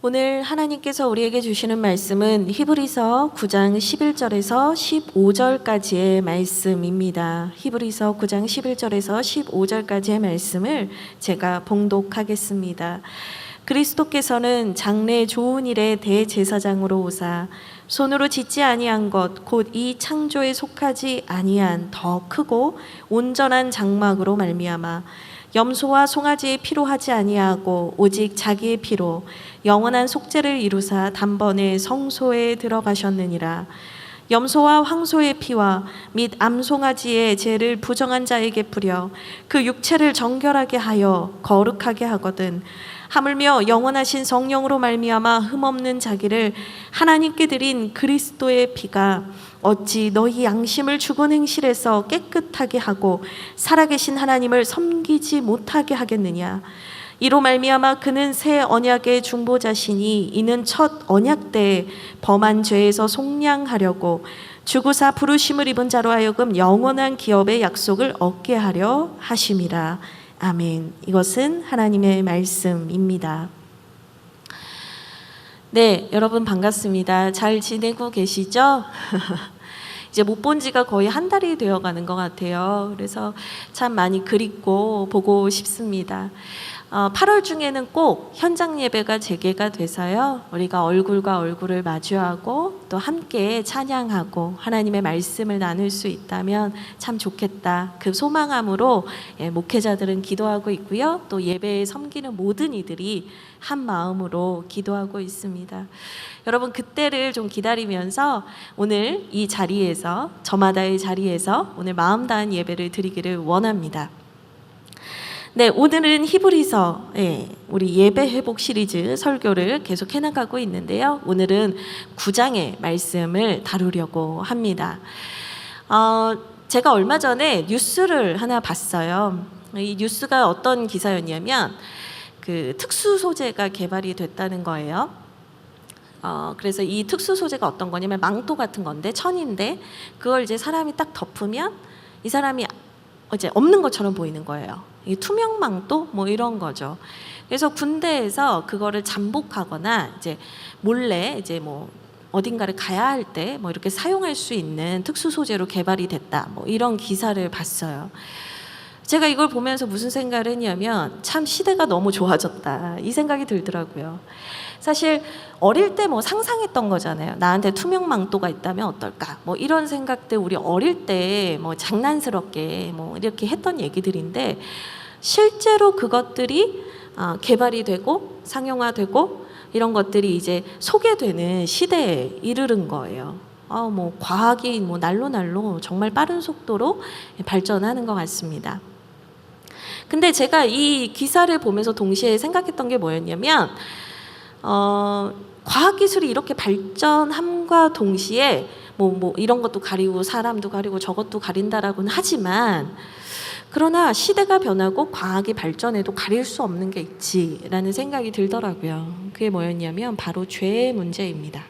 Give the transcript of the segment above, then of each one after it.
오늘 하나님께서 우리에게 주시는 말씀은 히브리서 9장 11절에서 15절까지의 말씀입니다. 히브리서 9장 11절에서 15절까지의 말씀을 제가 봉독하겠습니다. 그리스도께서는 장래 좋은 일의 대제사장으로 오사 손으로 짓지 아니한 것 곧 이 창조에 속하지 아니한 더 크고 온전한 장막으로 말미암아 염소와 송아지의 피로 하지 아니하고 오직 자기의 피로 영원한 속죄를 이루사 단번에 성소에 들어가셨느니라. 염소와 황소의 피와 및 암송아지의 죄를 부정한 자에게 뿌려 그 육체를 정결하게 하여 거룩하게 하거든 하물며 영원하신 성령으로 말미암아 흠없는 자기를 하나님께 드린 그리스도의 피가 어찌 너희 양심을 죽은 행실에서 깨끗하게 하고 살아계신 하나님을 섬기지 못하게 하겠느냐. 이로 말미암아 그는 새 언약의 중보자시니 이는 첫 언약 때 범한 죄에서 속량하려고 주구사 부르심을 입은 자로 하여금 영원한 기업의 약속을 얻게 하려 하심이라. 아멘. 이것은 하나님의 말씀입니다. 네, 여러분 반갑습니다. 잘 지내고 계시죠? 이제 못 본 지가 거의 한 달이 되어가는 것 같아요. 그래서 참 많이 그립고 보고 싶습니다. 8월 중에는 꼭 현장 예배가 재개가 돼서요, 우리가 얼굴과 얼굴을 마주하고 또 함께 찬양하고 하나님의 말씀을 나눌 수 있다면 참 좋겠다. 그 소망함으로 목회자들은 기도하고 있고요. 또 예배에 섬기는 모든 이들이 한 마음으로 기도하고 있습니다. 여러분 그때를 좀 기다리면서 오늘 이 자리에서, 저마다의 자리에서 오늘 마음 다한 예배를 드리기를 원합니다. 네, 오늘은 히브리서, 우리 예배 회복 시리즈 설교를 계속 해나가고 있는데요. 오늘은 9장의 말씀을 다루려고 합니다. 제가 얼마 전에 뉴스를 하나 봤어요. 이 뉴스가 어떤 기사였냐면 그 특수 소재가 개발이 됐다는 거예요. 그래서 이 특수 소재가 어떤 거냐면 망토 같은 건데, 천인데 그걸 이제 사람이 딱 덮으면 이 사람이 이제 없는 것처럼 보이는 거예요. 이 투명 망토 뭐 이런 거죠. 그래서 군대에서 그거를 잠복하거나 이제 몰래 이제 뭐 어딘가를 가야 할 때 뭐 이렇게 사용할 수 있는 특수 소재로 개발이 됐다. 뭐 이런 기사를 봤어요. 제가 이걸 보면서 무슨 생각을 했냐면 참 시대가 너무 좋아졌다 이 생각이 들더라고요. 사실 어릴 때 뭐 상상했던 거잖아요. 나한테 투명 망토가 있다면 어떨까? 뭐 이런 생각들 우리 어릴 때 뭐 장난스럽게 뭐 이렇게 했던 얘기들인데 실제로 그것들이 개발이 되고 상용화되고 이런 것들이 이제 소개되는 시대에 이르는 거예요. 뭐 과학이 뭐 날로 정말 빠른 속도로 발전하는 것 같습니다. 근데 제가 이 기사를 보면서 동시에 생각했던 게 뭐였냐면 과학기술이 이렇게 발전함과 동시에 뭐 이런 것도 가리고 사람도 가리고 저것도 가린다라고는 하지만 그러나 시대가 변하고 과학이 발전해도 가릴 수 없는 게 있지라는 생각이 들더라고요. 그게 뭐였냐면 바로 죄의 문제입니다.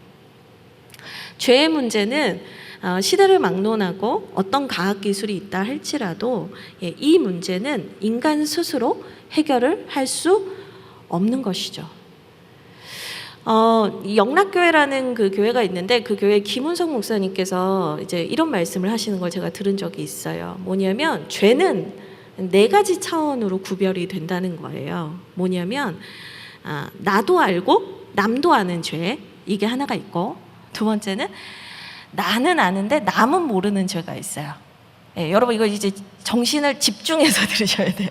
죄의 문제는 시대를 막론하고 어떤 과학기술이 있다 할지라도 이 문제는 인간 스스로 해결을 할 수 없는 것이죠. 영락교회라는 그 교회가 있는데 그 교회 김은성 목사님께서 이제 이런 말씀을 하시는 걸 제가 들은 적이 있어요. 뭐냐면 죄는 4가지 차원으로 구별이 된다는 거예요. 뭐냐면 나도 알고 남도 아는 죄, 이게 하나가 있고, 두 번째는 나는 아는데 남은 모르는 죄가 있어요. 여러분 이거 이제 정신을 집중해서 들으셔야 돼요.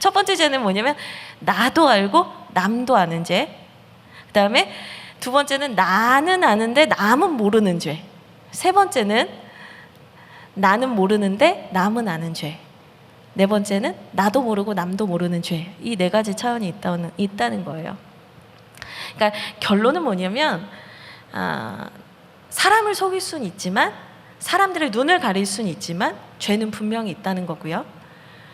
첫 번째 죄는 뭐냐면 나도 알고 남도 아는 죄. 그 다음에 두 번째는 나는 아는데 남은 모르는 죄. 세 번째는 나는 모르는데 남은 아는 죄. 네 번째는 나도 모르고 남도 모르는 죄. 이 4가지 차원이 있다는 거예요. 그러니까 결론은 뭐냐면 사람을 속일 수는 있지만, 사람들의 눈을 가릴 수는 있지만 죄는 분명히 있다는 거고요.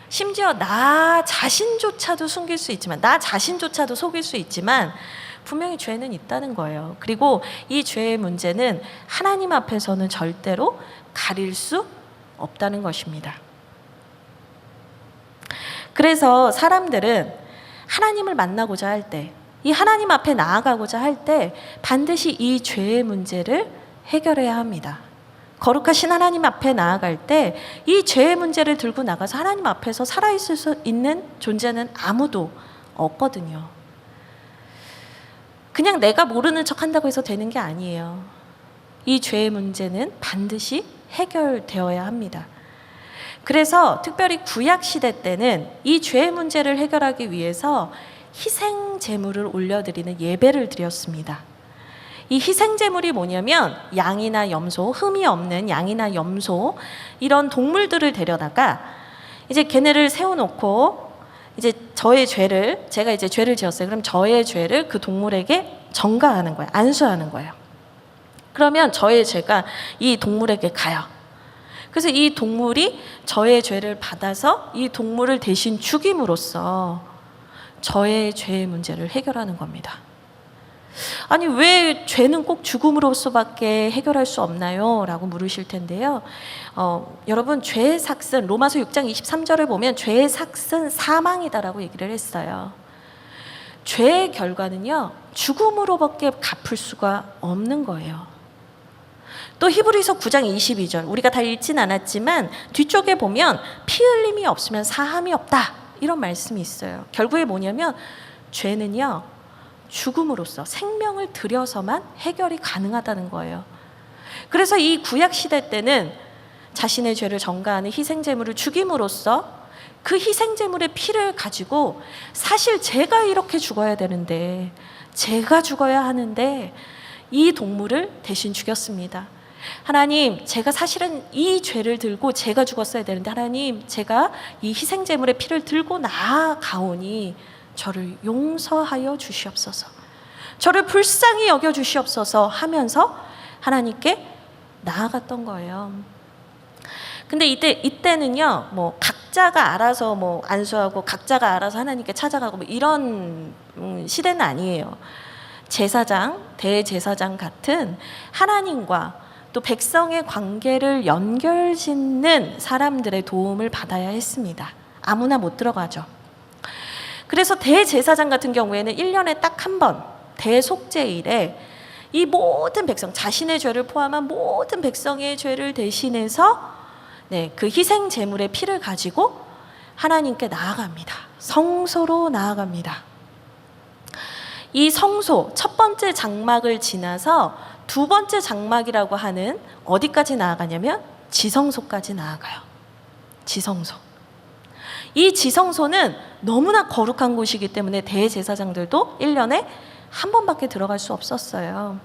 심지어 나 자신조차도 숨길 수 있지만, 나 자신조차도 속일 수 있지만 분명히 죄는 있다는 거예요. 그리고 이 죄의 문제는 하나님 앞에서는 절대로 가릴 수 없다는 것입니다. 그래서 사람들은 하나님을 만나고자 할 때, 이 하나님 앞에 나아가고자 할 때 반드시 이 죄의 문제를 해결해야 합니다. 거룩하신 하나님 앞에 나아갈 때 이 죄의 문제를 들고 나가서 하나님 앞에서 살아있을 수 있는 존재는 아무도 없거든요. 그냥 내가 모르는 척 한다고 해서 되는 게 아니에요. 이 죄의 문제는 반드시 해결되어야 합니다. 그래서 특별히 구약 시대 때는 이 죄의 문제를 해결하기 위해서 희생 제물을 올려드리는 예배를 드렸습니다. 이 희생 제물이 뭐냐면 양이나 염소, 흠이 없는 양이나 염소 이런 동물들을 데려다가 이제 걔네를 세워놓고 이제 저의 죄를, 제가 이제 죄를 지었어요. 그럼 저의 죄를 그 동물에게 전가하는 거예요. 안수하는 거예요. 그러면 저의 죄가 이 동물에게 가요. 그래서 이 동물이 저의 죄를 받아서 이 동물을 대신 죽임으로써 저의 죄의 문제를 해결하는 겁니다. 아니 왜 죄는 꼭 죽음으로서밖에 해결할 수 없나요? 라고 물으실 텐데요. 여러분 죄의 삭은 로마서 6장 23절을 보면 죄의 삭은 사망이다라고 얘기를 했어요. 죄의 결과는요 죽음으로밖에 갚을 수가 없는 거예요. 또 히브리서 9장 22절 우리가 다 읽진 않았지만 뒤쪽에 보면 피 흘림이 없으면 사함이 없다 이런 말씀이 있어요. 결국에 뭐냐면 죄는요 죽음으로써 생명을 들여서만 해결이 가능하다는 거예요. 그래서 이 구약 시대 때는 자신의 죄를 전가하는 희생제물을 죽임으로써 그 희생제물의 피를 가지고 사실 제가 이렇게 죽어야 되는데 제가 죽어야 하는데 이 동물을 대신 죽였습니다. 하나님, 제가 사실은 이 죄를 들고 제가 죽었어야 되는데 하나님, 제가 이 희생제물의 피를 들고 나아가오니 저를 용서하여 주시옵소서, 저를 불쌍히 여겨 주시옵소서 하면서 하나님께 나아갔던 거예요. 근데 이때는요, 뭐 각자가 알아서 뭐 안수하고 각자가 알아서 하나님께 찾아가고 뭐 이런 시대는 아니에요. 제사장, 대제사장 같은 하나님과 또 백성의 관계를 연결짓는 사람들의 도움을 받아야 했습니다. 아무나 못 들어가죠. 그래서 대제사장 같은 경우에는 1년에 딱 한 번 대속죄일에 이 모든 백성, 자신의 죄를 포함한 모든 백성의 죄를 대신해서 그 희생 제물의 피를 가지고 하나님께 나아갑니다. 성소로 나아갑니다. 이 성소, 첫 번째 장막을 지나서 두 번째 장막이라고 하는 어디까지 나아가냐면 지성소까지 나아가요. 지성소. 이 지성소는 너무나 거룩한 곳이기 때문에 대제사장들도 1년에 한 번밖에 들어갈 수 없었어요.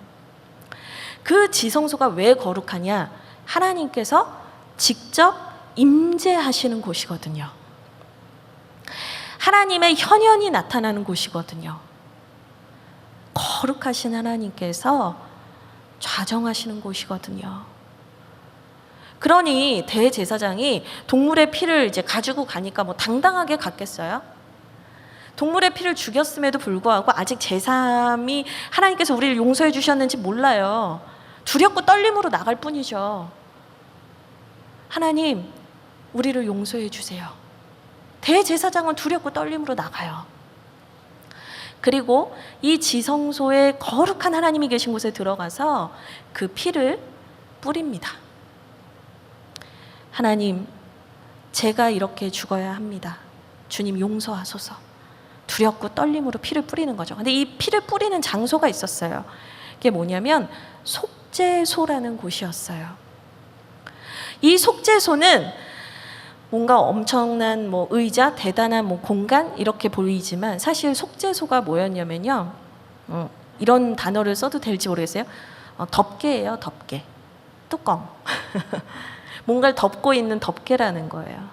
그 지성소가 왜 거룩하냐? 하나님께서 직접 임재하시는 곳이거든요. 하나님의 현현이 나타나는 곳이거든요. 거룩하신 하나님께서 좌정하시는 곳이거든요. 그러니 대제사장이 동물의 피를 이제 가지고 가니까 뭐 당당하게 갔겠어요? 동물의 피를 죽였음에도 불구하고 아직 제3이 하나님께서 우리를 용서해 주셨는지 몰라요. 두렵고 떨림으로 나갈 뿐이죠. 하나님, 우리를 용서해 주세요. 대제사장은 두렵고 떨림으로 나가요. 그리고 이 지성소에 거룩한 하나님이 계신 곳에 들어가서 그 피를 뿌립니다. 하나님, 제가 이렇게 죽어야 합니다. 주님 용서하소서. 두렵고 떨림으로 피를 뿌리는 거죠. 근데 이 피를 뿌리는 장소가 있었어요. 그게 뭐냐면 속죄소라는 곳이었어요. 이 속죄소는 뭔가 엄청난 뭐 의자, 대단한 뭐 공간 이렇게 보이지만 사실 속죄소가 뭐였냐면요. 이런 단어를 써도 될지 모르겠어요. 덮개예요, 덮개. 뚜껑. 뭔가를 덮고 있는 덮개라는 거예요.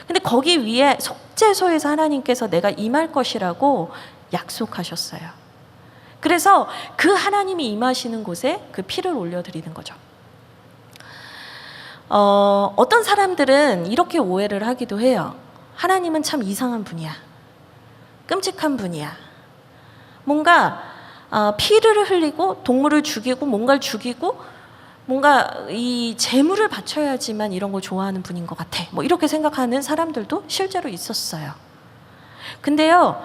근데 거기 위에 속죄소에서 하나님께서 내가 임할 것이라고 약속하셨어요. 그래서 그 하나님이 임하시는 곳에 그 피를 올려드리는 거죠. 어떤 사람들은 이렇게 오해를 하기도 해요. 하나님은 참 이상한 분이야. 끔찍한 분이야. 뭔가 피를 흘리고 동물을 죽이고 뭔가를 죽이고 뭔가 이 제물을 바쳐야지만 이런 거 좋아하는 분인 것 같아. 뭐 이렇게 생각하는 사람들도 실제로 있었어요. 근데요,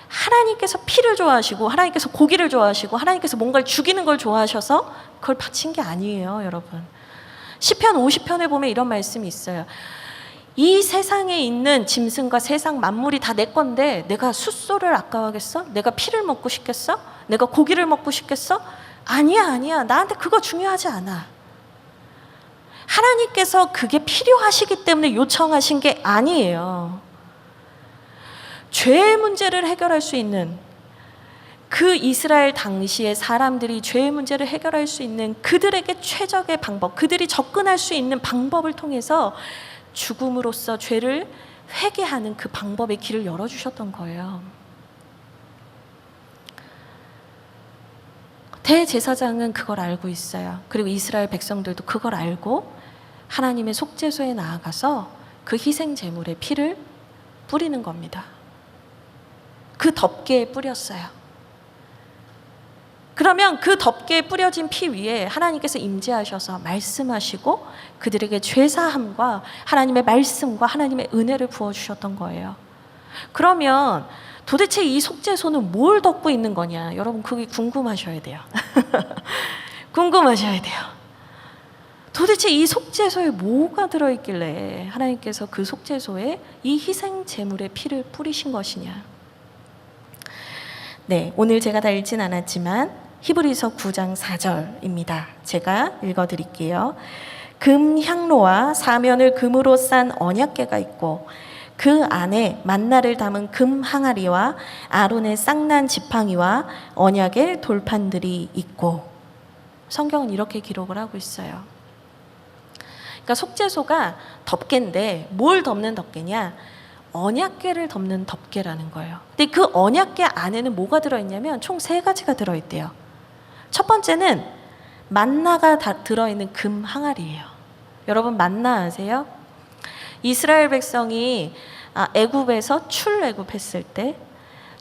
하나님께서 피를 좋아하시고 하나님께서 고기를 좋아하시고 하나님께서 뭔가를 죽이는 걸 좋아하셔서 그걸 바친 게 아니에요, 여러분. 시편 50편에 보면 이런 말씀이 있어요. 이 세상에 있는 짐승과 세상 만물이 다 내 건데 내가 숫소를 아까워하겠어? 내가 피를 먹고 싶겠어? 내가 고기를 먹고 싶겠어? 아니야. 나한테 그거 중요하지 않아. 하나님께서 그게 필요하시기 때문에 요청하신 게 아니에요. 죄의 문제를 해결할 수 있는, 그 이스라엘 당시의 사람들이 죄의 문제를 해결할 수 있는 그들에게 최적의 방법, 그들이 접근할 수 있는 방법을 통해서 죽음으로써 죄를 회개하는 그 방법의 길을 열어주셨던 거예요. 대제사장은 그걸 알고 있어요. 그리고 이스라엘 백성들도 그걸 알고 하나님의 속죄소에 나아가서 그 희생 제물의 피를 뿌리는 겁니다. 그 덮개에 뿌렸어요. 그러면 그 덮개에 뿌려진 피 위에 하나님께서 임재하셔서 말씀하시고 그들에게 죄사함과 하나님의 말씀과 하나님의 은혜를 부어주셨던 거예요. 그러면 도대체 이 속죄소는 뭘 덮고 있는 거냐? 여러분 그게 궁금하셔야 돼요. 궁금하셔야 돼요. 도대체 이 속죄소에 뭐가 들어있길래 하나님께서 그 속죄소에 이 희생 제물의 피를 뿌리신 것이냐? 네, 오늘 제가 다 읽진 않았지만 히브리서 9장 4절입니다. 제가 읽어드릴게요. 금 향로와 사면을 금으로 싼 언약궤가 있고 그 안에 만나를 담은 금 항아리와 아론의 쌍난 지팡이와 언약의 돌판들이 있고, 성경은 이렇게 기록을 하고 있어요. 그러니까 속죄소가 덮개인데 뭘 덮는 덮개냐? 언약궤를 덮는 덮개라는 거예요. 근데 그 언약궤 안에는 뭐가 들어있냐면 총 3가지가 들어있대요. 첫 번째는 만나가 다 들어있는 금 항아리예요. 여러분 만나 아세요? 이스라엘 백성이 애굽에서 출애굽했을 때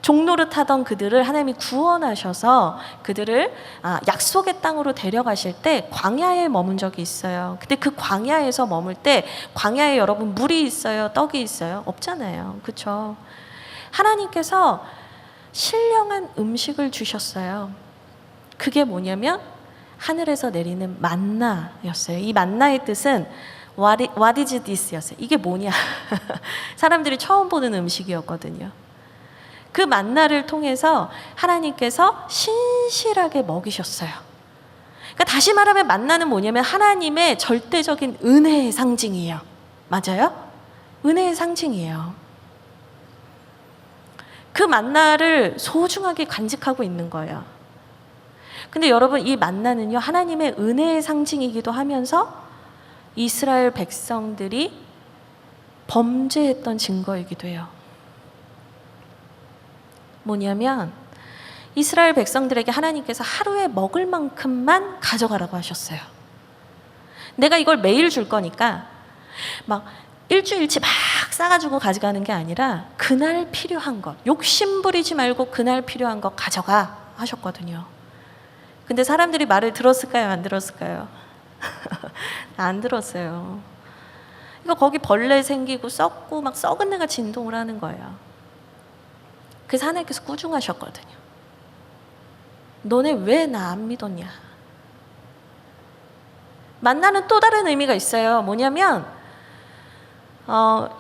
종노릇하던 그들을 하나님이 구원하셔서 그들을 약속의 땅으로 데려가실 때 광야에 머문 적이 있어요. 근데 그 광야에서 머물 때 광야에 여러분 물이 있어요? 떡이 있어요? 없잖아요. 그렇죠? 하나님께서 신령한 음식을 주셨어요. 그게 뭐냐면 하늘에서 내리는 만나였어요. 이 만나의 뜻은 What is this? 였어요. 이게 뭐냐? 사람들이 처음 보는 음식이었거든요. 그 만나를 통해서 하나님께서 신실하게 먹이셨어요. 그러니까 다시 말하면 만나는 뭐냐면 하나님의 절대적인 은혜의 상징이에요. 맞아요? 은혜의 상징이에요. 그 만나를 소중하게 간직하고 있는 거예요. 근데 여러분 이 만나는요 하나님의 은혜의 상징이기도 하면서 이스라엘 백성들이 범죄했던 증거이기도 해요. 뭐냐면 이스라엘 백성들에게 하나님께서 하루에 먹을 만큼만 가져가라고 하셨어요. 내가 이걸 매일 줄 거니까 막 일주일치 막 싸가지고 가져가는 게 아니라 그날 필요한 것, 욕심 부리지 말고 그날 필요한 것 가져가 하셨거든요. 근데 사람들이 말을 들었을까요? 안 들었을까요? 안 들었어요. 이거 거기 벌레 생기고 썩고 막 썩은 내가 진동을 하는 거예요. 그래서 하나님께서 꾸중하셨거든요. 너네 왜 나 안 믿었냐? 만나는 또 다른 의미가 있어요. 뭐냐면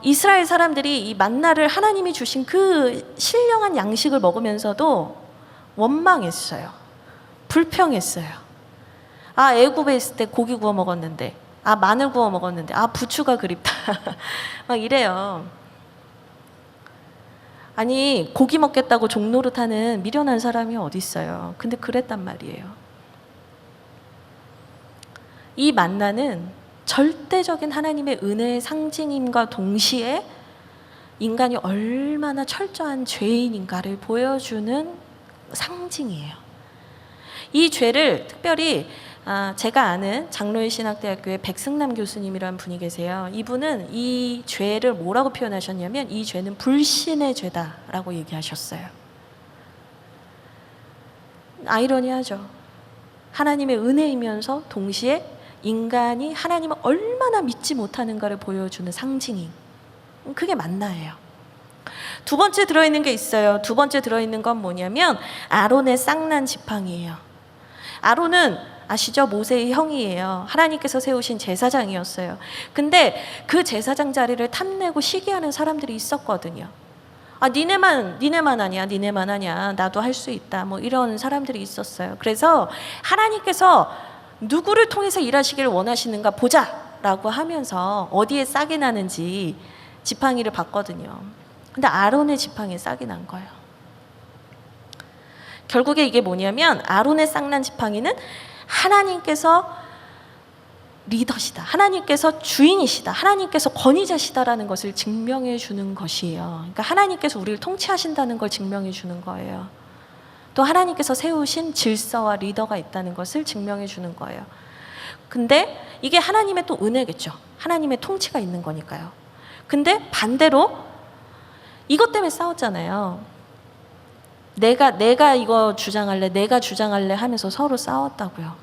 이스라엘 사람들이 이 만나를 하나님이 주신 그 신령한 양식을 먹으면서도 원망했어요. 불평했어요. 애굽에 있을 때 고기 구워 먹었는데, 마늘 구워 먹었는데, 부추가 그립다. 막 이래요. 아니 고기 먹겠다고 종노릇하는 미련한 사람이 어디 있어요. 근데 그랬단 말이에요. 이 만나는 절대적인 하나님의 은혜의 상징임과 동시에 인간이 얼마나 철저한 죄인인가를 보여주는 상징이에요. 이 죄를 특별히 제가 아는 장로의 신학대학교의 백승남 교수님이라는 분이 계세요. 이분은 이 죄를 뭐라고 표현하셨냐면 이 죄는 불신의 죄다라고 얘기하셨어요. 아이러니하죠. 하나님의 은혜이면서 동시에 인간이 하나님을 얼마나 믿지 못하는가를 보여주는 상징인 그게 만나예요. 두 번째 들어있는 게 있어요. 두 번째 들어있는 건 뭐냐면 아론의 쌍난 지팡이에요. 아론은 아시죠? 모세의 형이에요. 하나님께서 세우신 제사장이었어요. 근데 그 제사장 자리를 탐내고 시기하는 사람들이 있었거든요. 아, 니네만 하냐, 나도 할 수 있다, 뭐 이런 사람들이 있었어요. 그래서 하나님께서 누구를 통해서 일하시기를 원하시는가 보자라고 하면서 어디에 싹이 나는지 지팡이를 봤거든요. 근데 아론의 지팡이에 싹이 난 거예요. 결국에 이게 뭐냐면 아론의 싹난 지팡이는 하나님께서 리더시다, 하나님께서 주인이시다, 하나님께서 권위자시다라는 것을 증명해 주는 것이에요. 그러니까 하나님께서 우리를 통치하신다는 걸 증명해 주는 거예요. 또 하나님께서 세우신 질서와 리더가 있다는 것을 증명해 주는 거예요. 근데 이게 하나님의 또 은혜겠죠. 하나님의 통치가 있는 거니까요. 근데 반대로 이것 때문에 싸웠잖아요. 내가 이거 주장할래, 내가 주장할래 하면서 서로 싸웠다고요.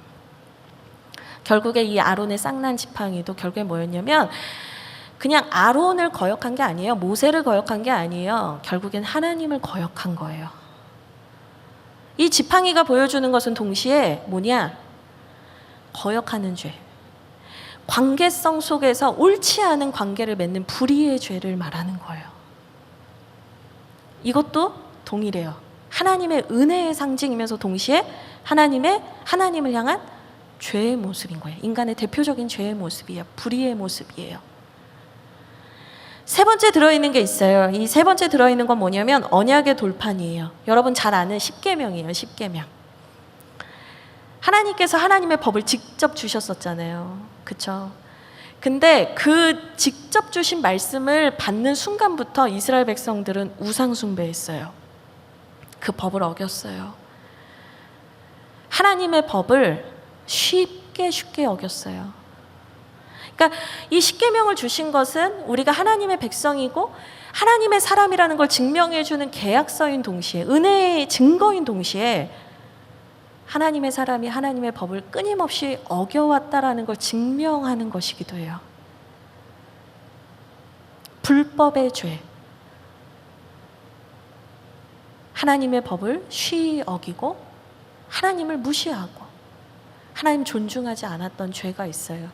결국에 이 아론의 쌍난 지팡이도 결국에 뭐였냐면 그냥 아론을 거역한 게 아니에요. 모세를 거역한 게 아니에요. 결국엔 하나님을 거역한 거예요. 이 지팡이가 보여주는 것은 동시에 뭐냐? 거역하는 죄. 관계성 속에서 옳지 않은 관계를 맺는 불의의 죄를 말하는 거예요. 이것도 동일해요. 하나님의 은혜의 상징이면서 동시에 하나님을 향한 죄의 모습인 거예요. 인간의 대표적인 죄의 모습이에요. 불의의 모습이에요. 세 번째 들어있는 게 있어요. 이 세 번째 들어있는 건 뭐냐면 언약의 돌판이에요. 여러분 잘 아는 십계명이에요. 십계명. 하나님께서 하나님의 법을 직접 주셨었잖아요. 그렇죠? 근데 그 직접 주신 말씀을 받는 순간부터 이스라엘 백성들은 우상 숭배했어요. 그 법을 어겼어요. 하나님의 법을 쉽게 어겼어요. 그러니까 이 십계명을 주신 것은 우리가 하나님의 백성이고 하나님의 사람이라는 걸 증명해 주는 계약서인 동시에, 은혜의 증거인 동시에 하나님의 사람이 하나님의 법을 끊임없이 어겨왔다라는 걸 증명하는 것이기도 해요. 불법의 죄. 하나님의 법을 쉬이 어기고 하나님을 무시하고 하나님 존중하지 않았던 죄가 있어요.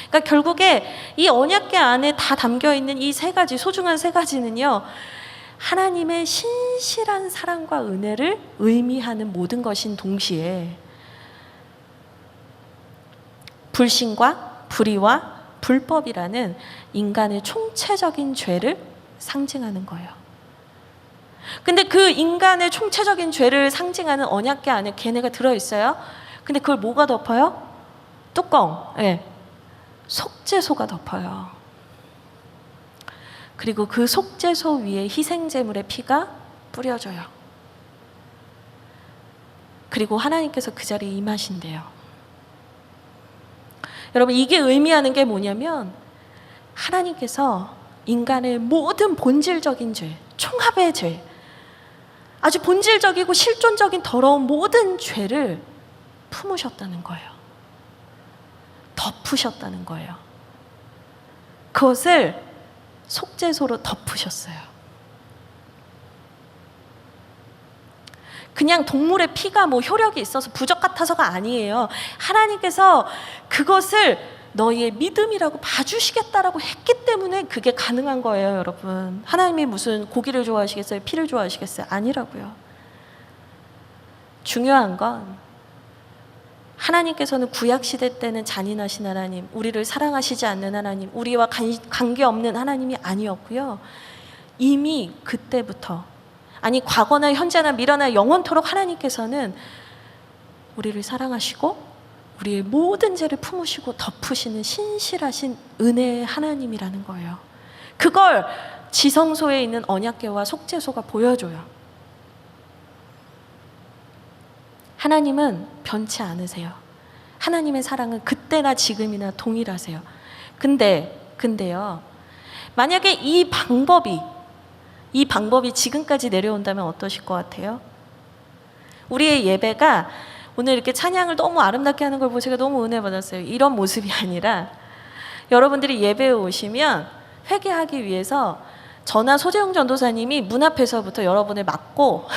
그러니까 결국에 이 언약궤 안에 다 담겨있는 이 세 가지, 소중한 세 가지는요, 하나님의 신실한 사랑과 은혜를 의미하는 모든 것인 동시에 불신과 불의와 불법이라는 인간의 총체적인 죄를 상징하는 거예요. 근데 그 인간의 총체적인 죄를 상징하는 언약궤 안에 걔네가 들어있어요. 근데 그걸 뭐가 덮어요? 뚜껑. 네. 속죄소가 덮어요. 그리고 그 속죄소 위에 희생제물의 피가 뿌려져요. 그리고 하나님께서 그 자리에 임하신대요. 여러분, 이게 의미하는 게 뭐냐면 하나님께서 인간의 모든 본질적인 죄, 총합의 죄, 아주 본질적이고 실존적인 더러운 모든 죄를 품으셨다는 거예요. 덮으셨다는 거예요. 그것을 속죄소로 덮으셨어요. 그냥 동물의 피가 뭐 효력이 있어서 부적 같아서가 아니에요. 하나님께서 그것을 너희의 믿음이라고 봐주시겠다라고 했기 때문에 그게 가능한 거예요, 여러분. 하나님이 무슨 고기를 좋아하시겠어요? 피를 좋아하시겠어요? 아니라고요. 중요한 건 하나님께서는 구약시대 때는 잔인하신 하나님, 우리를 사랑하시지 않는 하나님, 우리와 관계없는 하나님이 아니었고요. 이미 그때부터, 아니 과거나 현재나 미래나 영원토록 하나님께서는 우리를 사랑하시고 우리의 모든 죄를 품으시고 덮으시는 신실하신 은혜의 하나님이라는 거예요. 그걸 지성소에 있는 언약궤와 속죄소가 보여줘요. 하나님은 변치 않으세요. 하나님의 사랑은 그때나 지금이나 동일하세요. 근데요, 만약에 이 방법이 지금까지 내려온다면 어떠실 것 같아요? 우리의 예배가 오늘 이렇게 찬양을 너무 아름답게 하는 걸 보고 제가 너무 은혜 받았어요. 이런 모습이 아니라 여러분들이 예배에 오시면 회개하기 위해서 저나 소재용 전도사님이 문 앞에서부터 여러분을 막고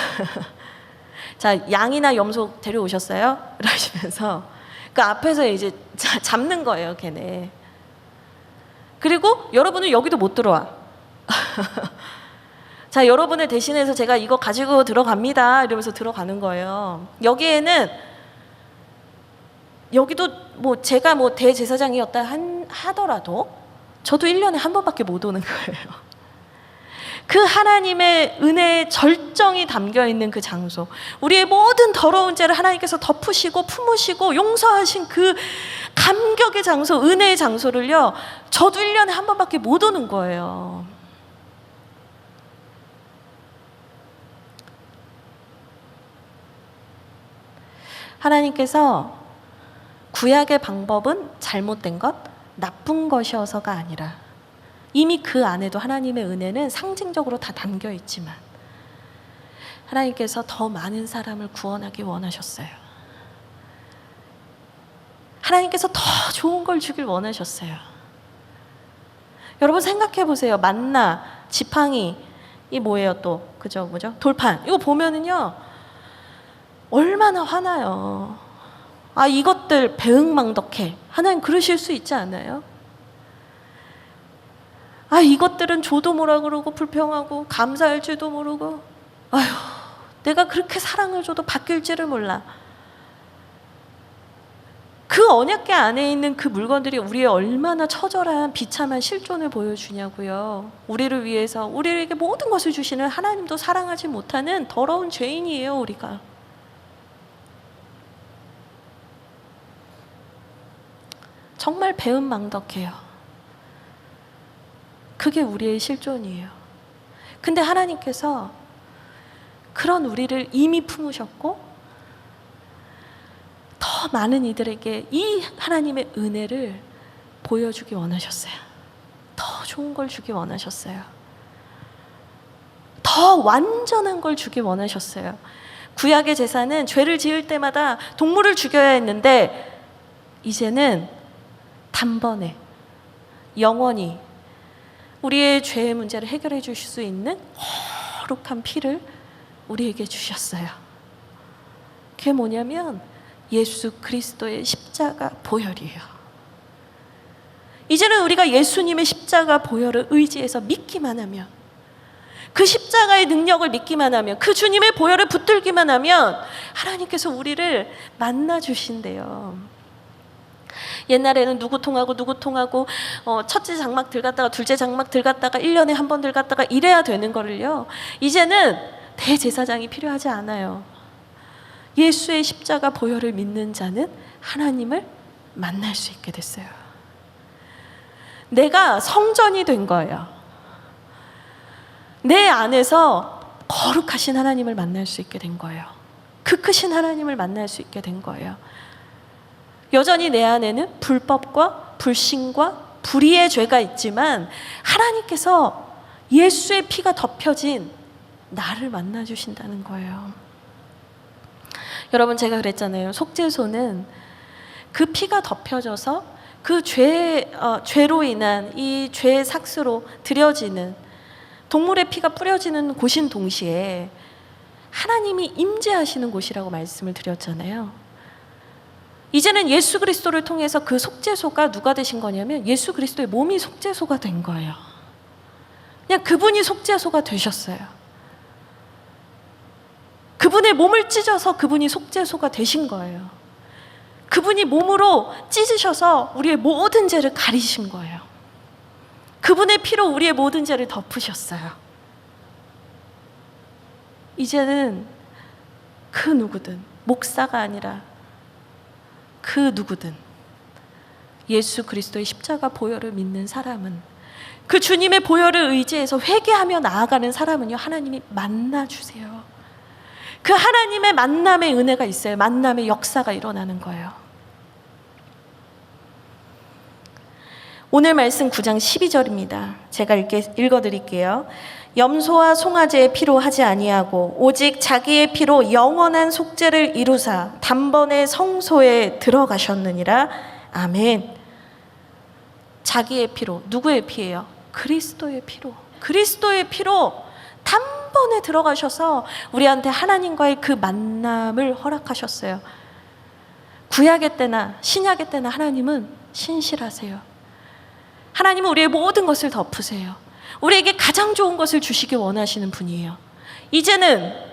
자, 양이나 염소 데려오셨어요? 이러시면서 그 앞에서 이제 잡는 거예요, 걔네. 그리고 여러분은 여기도 못 들어와. 자, 여러분을 대신해서 제가 이거 가지고 들어갑니다. 이러면서 들어가는 거예요. 여기도 뭐 제가 뭐 대제사장이었다 하더라도 저도 1년에 한 번밖에 못 오는 거예요. 그 하나님의 은혜의 절정이 담겨 있는 그 장소, 우리의 모든 더러운 죄를 하나님께서 덮으시고 품으시고 용서하신 그 감격의 장소, 은혜의 장소를요, 저도 1년에 한 번밖에 못 오는 거예요. 하나님께서 구약의 방법은 잘못된 것, 나쁜 것이어서가 아니라 이미 그 안에도 하나님의 은혜는 상징적으로 다 담겨 있지만 하나님께서 더 많은 사람을 구원하기 원하셨어요. 하나님께서 더 좋은 걸 주길 원하셨어요. 여러분 생각해 보세요. 만나, 지팡이, 이 뭐예요 또? 그죠? 뭐죠? 돌판. 이거 보면은요, 얼마나 화나요. 아, 이것들 배은망덕해. 하나님 그러실 수 있지 않아요? 아, 이것들은 줘도 뭐라 그러고 불평하고 감사할 줄도 모르고, 아휴, 내가 그렇게 사랑을 줘도 바뀔지를 몰라. 그 언약궤 안에 있는 그 물건들이 우리의 얼마나 처절한 비참한 실존을 보여주냐고요. 우리를 위해서 우리에게 모든 것을 주시는 하나님도 사랑하지 못하는 더러운 죄인이에요, 우리가. 정말 배은망덕해요. 그게 우리의 실존이에요. 근데 하나님께서 그런 우리를 이미 품으셨고 더 많은 이들에게 이 하나님의 은혜를 보여주기 원하셨어요. 더 좋은 걸 주기 원하셨어요. 더 완전한 걸 주기 원하셨어요. 구약의 제사는 죄를 지을 때마다 동물을 죽여야 했는데 이제는 단번에 영원히 우리의 죄의 문제를 해결해 주실 수 있는 거룩한 피를 우리에게 주셨어요. 그게 뭐냐면 예수 그리스도의 십자가 보혈이에요. 이제는 우리가 예수님의 십자가 보혈을 의지해서 믿기만 하면, 그 십자가의 능력을 믿기만 하면, 그 주님의 보혈을 붙들기만 하면 하나님께서 우리를 만나 주신대요. 옛날에는 누구 통하고 첫째 장막 들어갔다가 둘째 장막 들어갔다가 1년에 한 번 들어갔다가 이래야 되는 거를요, 이제는 대제사장이 필요하지 않아요. 예수의 십자가 보혈을 믿는 자는 하나님을 만날 수 있게 됐어요. 내가 성전이 된 거예요. 내 안에서 거룩하신 하나님을 만날 수 있게 된 거예요. 그 크신 하나님을 만날 수 있게 된 거예요. 여전히 내 안에는 불법과 불신과 불의의 죄가 있지만 하나님께서 예수의 피가 덮여진 나를 만나 주신다는 거예요. 여러분, 제가 그랬잖아요. 속죄소는 그 피가 덮여져서 그 죄로 인한 이 죄의 삭스로 드려지는 동물의 피가 뿌려지는 곳인 동시에 하나님이 임재하시는 곳이라고 말씀을 드렸잖아요. 이제는 예수 그리스도를 통해서 그 속죄소가 누가 되신 거냐면 예수 그리스도의 몸이 속죄소가 된 거예요. 그냥 그분이 속죄소가 되셨어요. 그분의 몸을 찢어서 그분이 속죄소가 되신 거예요. 그분이 몸으로 찢으셔서 우리의 모든 죄를 가리신 거예요. 그분의 피로 우리의 모든 죄를 덮으셨어요. 이제는 그 누구든, 목사가 아니라 그 누구든 예수 그리스도의 십자가 보혈을 믿는 사람은, 그 주님의 보혈을 의지해서 회개하며 나아가는 사람은요, 하나님이 만나주세요. 그 하나님의 만남의 은혜가 있어요. 만남의 역사가 일어나는 거예요. 오늘 말씀 9장 12절입니다. 제가 읽어드릴게요. 염소와 송아지의 피로 하지 아니하고 오직 자기의 피로 영원한 속죄를 이루사 단번에 성소에 들어가셨느니라. 아멘. 자기의 피로, 누구의 피예요? 그리스도의 피로. 그리스도의 피로 단번에 들어가셔서 우리한테 하나님과의 그 만남을 허락하셨어요. 구약의 때나 신약의 때나 하나님은 신실하세요. 하나님은 우리의 모든 것을 덮으세요. 우리에게 가장 좋은 것을 주시길 원하시는 분이에요. 이제는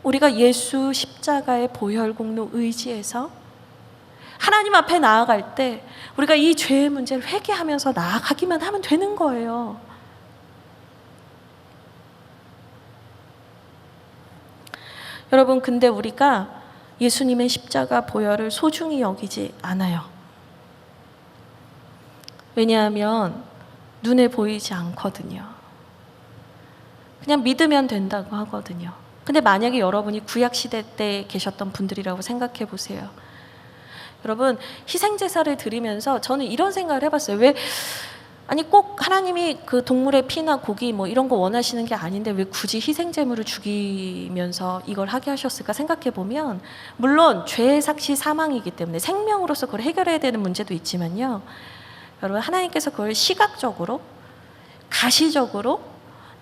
우리가 예수 십자가의 보혈 공로 의지해서 하나님 앞에 나아갈 때 우리가 이 죄의 문제를 회개하면서 나아가기만 하면 되는 거예요. 여러분, 근데 우리가 예수님의 십자가 보혈을 소중히 여기지 않아요. 왜냐하면 눈에 보이지 않거든요. 그냥 믿으면 된다고 하거든요. 근데 만약에 여러분이 구약시대 때 계셨던 분들이라고 생각해 보세요. 여러분, 희생제사를 드리면서 저는 이런 생각을 해봤어요. 왜, 아니 꼭 하나님이 그 동물의 피나 고기 뭐 이런 거 원하시는 게 아닌데 왜 굳이 희생제물을 죽이면서 이걸 하게 하셨을까 생각해 보면, 물론 죄의 삭시 사망이기 때문에 생명으로서 그걸 해결해야 되는 문제도 있지만요, 여러분, 하나님께서 그걸 시각적으로 가시적으로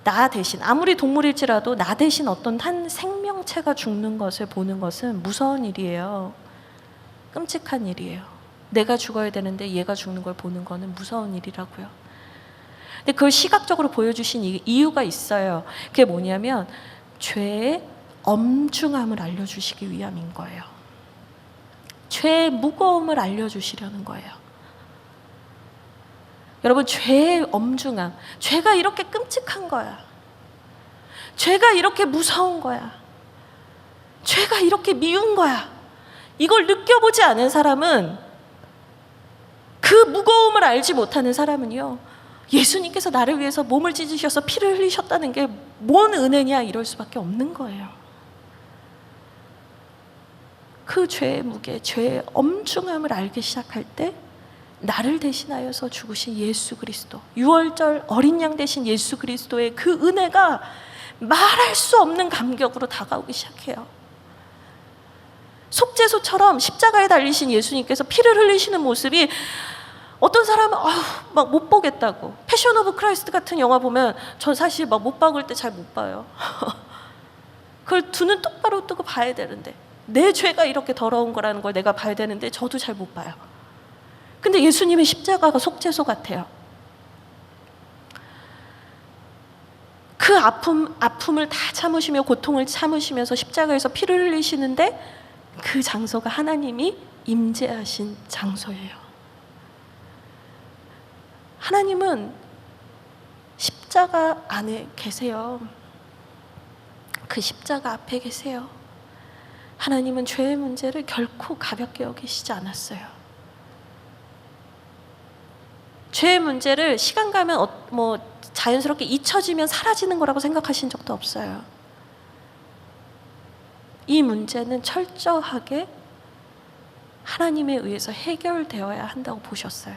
나 대신, 아무리 동물일지라도 나 대신 어떤 한 생명체가 죽는 것을 보는 것은 무서운 일이에요. 끔찍한 일이에요. 내가 죽어야 되는데 얘가 죽는 걸 보는 거는 무서운 일이라고요. 근데 그걸 시각적으로 보여주신 이유가 있어요. 그게 뭐냐면 죄의 엄중함을 알려주시기 위함인 거예요. 죄의 무거움을 알려주시려는 거예요. 여러분, 죄의 엄중함, 죄가 이렇게 끔찍한 거야. 죄가 이렇게 무서운 거야. 죄가 이렇게 미운 거야. 이걸 느껴보지 않은 사람은, 그 무거움을 알지 못하는 사람은요, 예수님께서 나를 위해서 몸을 찢으셔서 피를 흘리셨다는 게 뭔 은혜냐 이럴 수밖에 없는 거예요. 그 죄의 무게, 죄의 엄중함을 알기 시작할 때 나를 대신하여서 죽으신 예수 그리스도, 유월절 어린 양 대신 예수 그리스도의 그 은혜가 말할 수 없는 감격으로 다가오기 시작해요. 속죄소처럼 십자가에 달리신 예수님께서 피를 흘리시는 모습이, 어떤 사람은 막 못 보겠다고, 패션 오브 크라이스트 같은 영화 보면 전 사실 막 못 박을 때 잘 못 봐요. 그걸 두 눈 똑바로 뜨고 봐야 되는데, 내 죄가 이렇게 더러운 거라는 걸 내가 봐야 되는데 저도 잘 못 봐요. 근데 예수님의 십자가가 속죄소 같아요. 그 아픔을 다 참으시며 고통을 참으시면서 십자가에서 피를 흘리시는데, 그 장소가 하나님이 임재하신 장소예요. 하나님은 십자가 안에 계세요. 그 십자가 앞에 계세요. 하나님은 죄의 문제를 결코 가볍게 여기시지 않았어요. 죄의 문제를 시간 가면 뭐 자연스럽게 잊혀지면 사라지는 거라고 생각하신 적도 없어요. 이 문제는 철저하게 하나님에 의해서 해결되어야 한다고 보셨어요.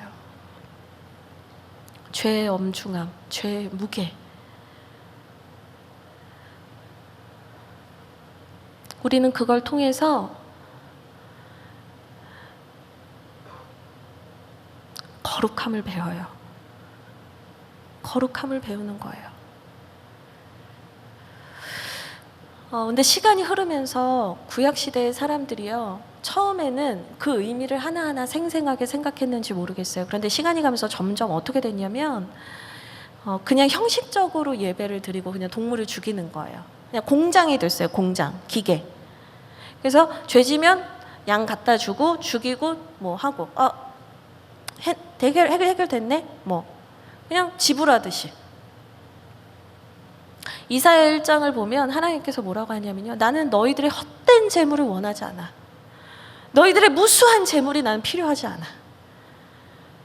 죄의 엄중함, 죄의 무게. 우리는 그걸 통해서 거룩함을 배워요. 거룩함을 배우는 거예요. 근데 시간이 흐르면서 구약시대의 사람들이요, 처음에는 그 의미를 하나하나 생생하게 생각했는지 모르겠어요. 그런데 시간이 가면서 점점 어떻게 됐냐면, 그냥 형식적으로 예배를 드리고 그냥 동물을 죽이는 거예요. 그냥 공장이 됐어요. 공장, 기계. 그래서 죄지면 양 갖다 주고 죽이고 뭐 하고, 해결됐네? 뭐 그냥 지불하듯이. 이사야 1장을 보면 하나님께서 뭐라고 하냐면요, 나는 너희들의 헛된 재물을 원하지 않아. 너희들의 무수한 재물이 나는 필요하지 않아.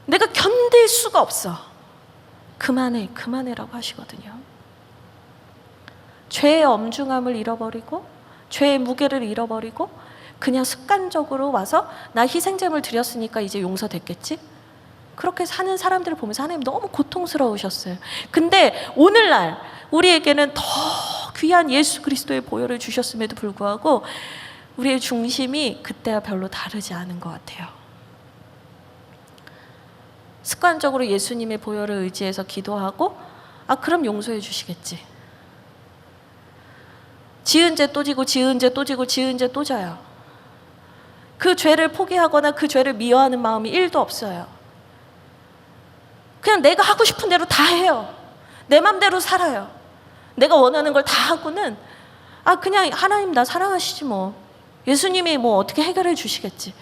내가 견딜 수가 없어. 그만해라고 하시거든요. 죄의 엄중함을 잃어버리고 죄의 무게를 잃어버리고 그냥 습관적으로 와서 나 희생제물 드렸으니까 이제 용서됐겠지? 그렇게 사는 사람들을 보면서 하나님 너무 고통스러우셨어요. 근데 오늘날 우리에게는 더 귀한 예수 그리스도의 보혈을 주셨음에도 불구하고 우리의 중심이 그때와 별로 다르지 않은 것 같아요. 습관적으로 예수님의 보혈을 의지해서 기도하고 아, 그럼 용서해 주시겠지. 지은 죄 또 지고 지은 죄 또 지고 지은 죄 또 져요. 그 죄를 포기하거나 그 죄를 미워하는 마음이 1도 없어요. 그냥 내가 하고 싶은 대로 다 해요. 내 맘대로 살아요. 내가 원하는 걸 다 하고는 아, 그냥 하나님 나 사랑하시지 뭐. 예수님이 뭐 어떻게 해결해 주시겠지.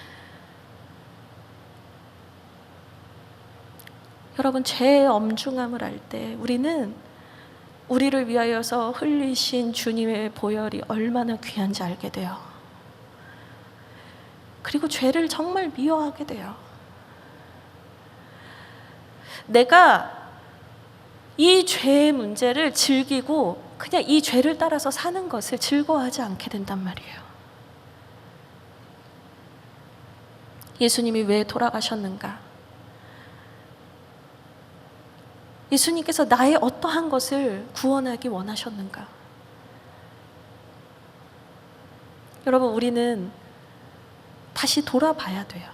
여러분, 죄의 엄중함을 알 때 우리는 우리를 위하여서 흘리신 주님의 보혈이 얼마나 귀한지 알게 돼요. 그리고 죄를 정말 미워하게 돼요. 내가 이 죄의 문제를 즐기고 그냥 이 죄를 따라서 사는 것을 즐거워하지 않게 된단 말이에요. 예수님이 왜 돌아가셨는가? 예수님께서 나의 어떠한 것을 구원하기 원하셨는가? 여러분, 우리는 다시 돌아봐야 돼요.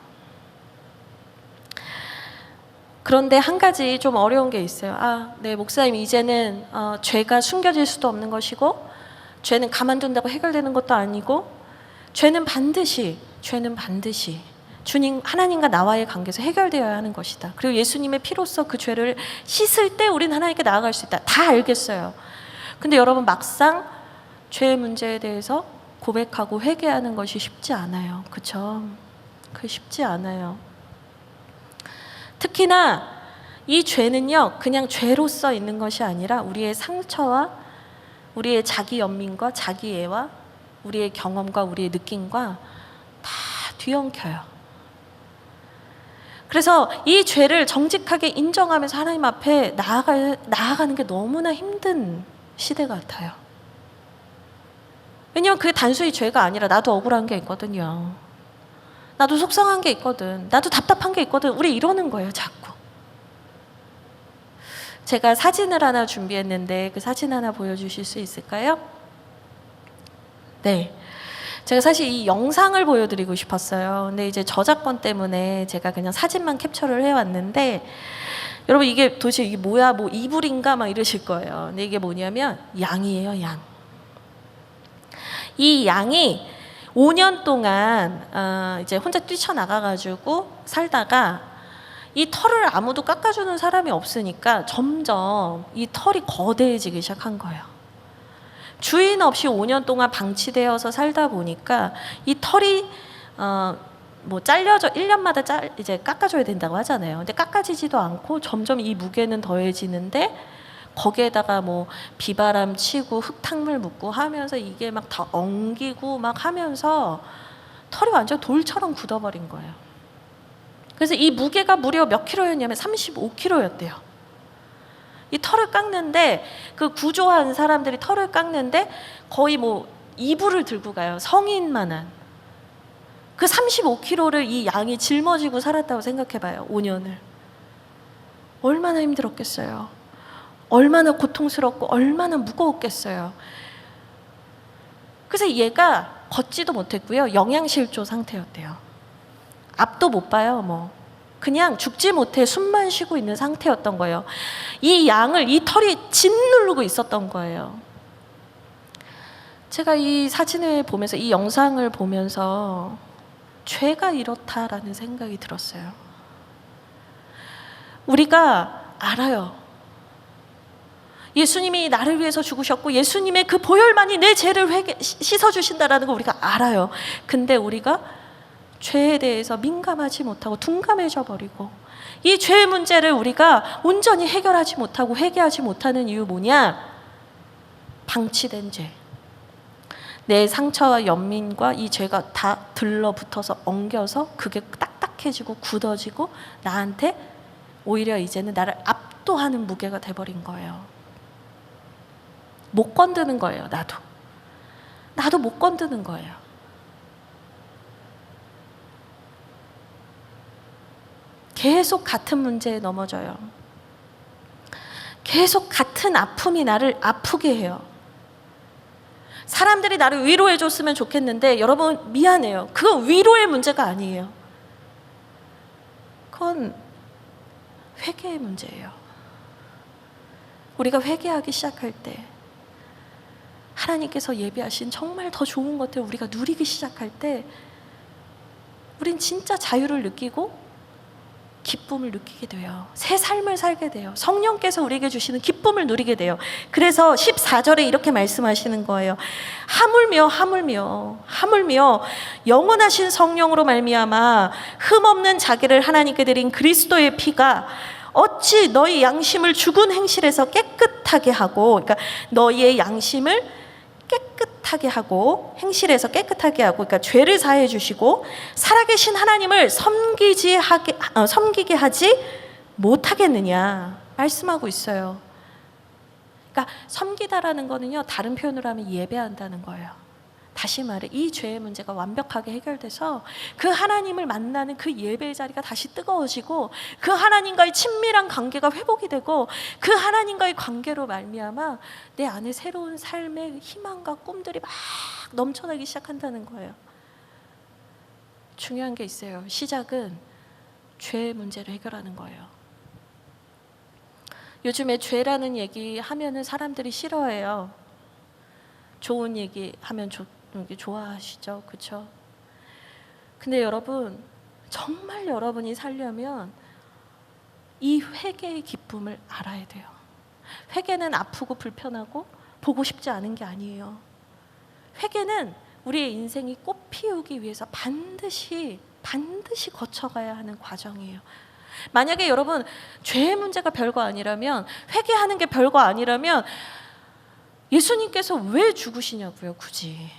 그런데 한 가지 좀 어려운 게 있어요. 아, 네, 목사님, 이제는 죄가 숨겨질 수도 없는 것이고 죄는 가만둔다고 해결되는 것도 아니고 죄는 반드시 주님, 하나님과 나와의 관계에서 해결되어야 하는 것이다. 그리고 예수님의 피로써 그 죄를 씻을 때 우리는 하나님께 나아갈 수 있다. 다 알겠어요. 근데 여러분, 막상 죄의 문제에 대해서 고백하고 회개하는 것이 쉽지 않아요. 그렇죠? 그게 쉽지 않아요. 특히나 이 죄는요, 그냥 죄로서 있는 것이 아니라 우리의 상처와 우리의 자기 연민과 자기애와 우리의 경험과 우리의 느낌과 다 뒤엉켜요. 그래서 이 죄를 정직하게 인정하면서 하나님 앞에 나아가는 게 너무나 힘든 시대 같아요. 왜냐하면 그게 단순히 죄가 아니라 나도 억울한 게 있거든요. 나도 속상한 게 있거든. 나도 답답한 게 있거든. 우리 이러는 거예요, 자꾸. 제가 사진을 하나 준비했는데 그 사진 하나 보여주실 수 있을까요? 네. 제가 사실 이 영상을 보여드리고 싶었어요. 근데 이제 저작권 때문에 제가 그냥 사진만 캡처를 해왔는데, 여러분, 이게 도대체 이게 뭐야? 뭐 이불인가? 막 이러실 거예요. 근데 이게 뭐냐면 양이에요, 양. 이 양이 5년 동안 이제 혼자 뛰쳐나가가지고 살다가 이 털을 아무도 깎아주는 사람이 없으니까 점점 이 털이 거대해지기 시작한 거예요. 주인 없이 5년 동안 방치되어서 살다 보니까 이 털이 뭐 잘려져 1년마다 이제 깎아줘야 된다고 하잖아요. 근데 깎아지지도 않고 점점 이 무게는 더해지는데 거기에다가 뭐 비바람 치고 흙탕물 묻고 하면서 이게 막 다 엉기고 막 하면서 털이 완전 돌처럼 굳어버린 거예요. 그래서 이 무게가 무려 몇 킬로였냐면 35킬로였대요. 이 털을 깎는데 그 구조한 사람들이 털을 깎는데 거의 뭐 이불을 들고 가요. 성인만한. 그 35kg를 이 양이 짊어지고 살았다고 생각해봐요. 5년을. 얼마나 힘들었겠어요. 얼마나 고통스럽고 얼마나 무거웠겠어요. 그래서 얘가 걷지도 못했고요. 영양실조 상태였대요. 앞도 못 봐요. 뭐 그냥 죽지 못해 숨만 쉬고 있는 상태였던 거예요. 이 양을 이 털이 짓누르고 있었던 거예요. 제가 이 사진을 보면서, 이 영상을 보면서 죄가 이렇다라는 생각이 들었어요. 우리가 알아요. 예수님이 나를 위해서 죽으셨고 예수님의 그 보혈만이 내 죄를 씻어주신다라는 거 우리가 알아요. 근데 우리가 죄에 대해서 민감하지 못하고 둔감해져 버리고 이 죄의 문제를 우리가 온전히 해결하지 못하고 회개하지 못하는 이유 뭐냐? 방치된 죄. 내 상처와 연민과 이 죄가 다 들러붙어서 엉겨서 그게 딱딱해지고 굳어지고 나한테 오히려 이제는 나를 압도하는 무게가 돼버린 거예요. 못 건드는 거예요. 나도 못 건드는 거예요. 계속 같은 문제에 넘어져요. 계속 같은 아픔이 나를 아프게 해요. 사람들이 나를 위로해 줬으면 좋겠는데 여러분 미안해요. 그건 위로의 문제가 아니에요. 그건 회개의 문제예요. 우리가 회개하기 시작할 때, 하나님께서 예비하신 정말 더 좋은 것들을 우리가 누리기 시작할 때 우린 진짜 자유를 느끼고 기쁨을 느끼게 돼요. 새 삶을 살게 돼요. 성령께서 우리에게 주시는 기쁨을 누리게 돼요. 그래서 14절에 이렇게 말씀하시는 거예요. 하물며 영원하신 성령으로 말미암아 흠없는 자기를 하나님께 드린 그리스도의 피가 어찌 너희 양심을 죽은 행실에서 깨끗하게 하고, 그러니까 너희의 양심을 깨끗하게 하고, 행실에서 깨끗하게 하고, 그러니까 죄를 사해 주시고 살아계신 하나님을 섬기게 하지 못하겠느냐 말씀하고 있어요. 그러니까 섬기다라는 거는요, 다른 표현으로 하면 예배한다는 거예요. 다시 말해, 이 죄의 문제가 완벽하게 해결돼서 그 하나님을 만나는 그 예배의 자리가 다시 뜨거워지고, 그 하나님과의 친밀한 관계가 회복이 되고, 그 하나님과의 관계로 말미암아 내 안에 새로운 삶의 희망과 꿈들이 막 넘쳐나기 시작한다는 거예요. 중요한 게 있어요. 시작은 죄의 문제를 해결하는 거예요. 요즘에 죄라는 얘기 하면은 사람들이 싫어해요. 좋은 얘기 하면 좋아하시죠, 그렇죠? 근데 여러분, 정말 여러분이 살려면 이 회개의 기쁨을 알아야 돼요. 회개는 아프고 불편하고 보고 싶지 않은 게 아니에요. 회개는 우리의 인생이 꽃 피우기 위해서 반드시 거쳐가야 하는 과정이에요. 만약에 여러분 죄의 문제가 별거 아니라면, 회개하는 게 별거 아니라면 예수님께서 왜 죽으시냐고요, 굳이.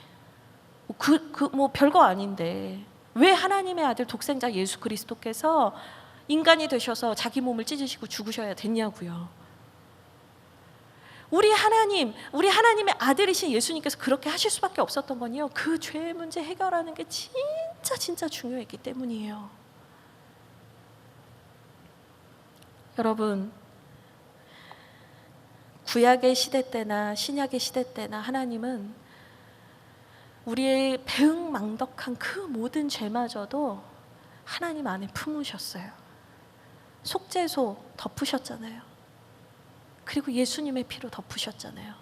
뭐 별거 아닌데 왜 하나님의 아들 독생자 예수 그리스도께서 인간이 되셔서 자기 몸을 찢으시고 죽으셔야 됐냐고요. 우리 하나님의 아들이신 예수님께서 그렇게 하실 수밖에 없었던 건요, 그 죄의 문제 해결하는 게 진짜 중요했기 때문이에요. 여러분, 구약의 시대 때나 신약의 시대 때나 하나님은 우리의 배은망덕한 그 모든 죄마저도 하나님 안에 품으셨어요. 속죄소 덮으셨잖아요. 그리고 예수님의 피로 덮으셨잖아요.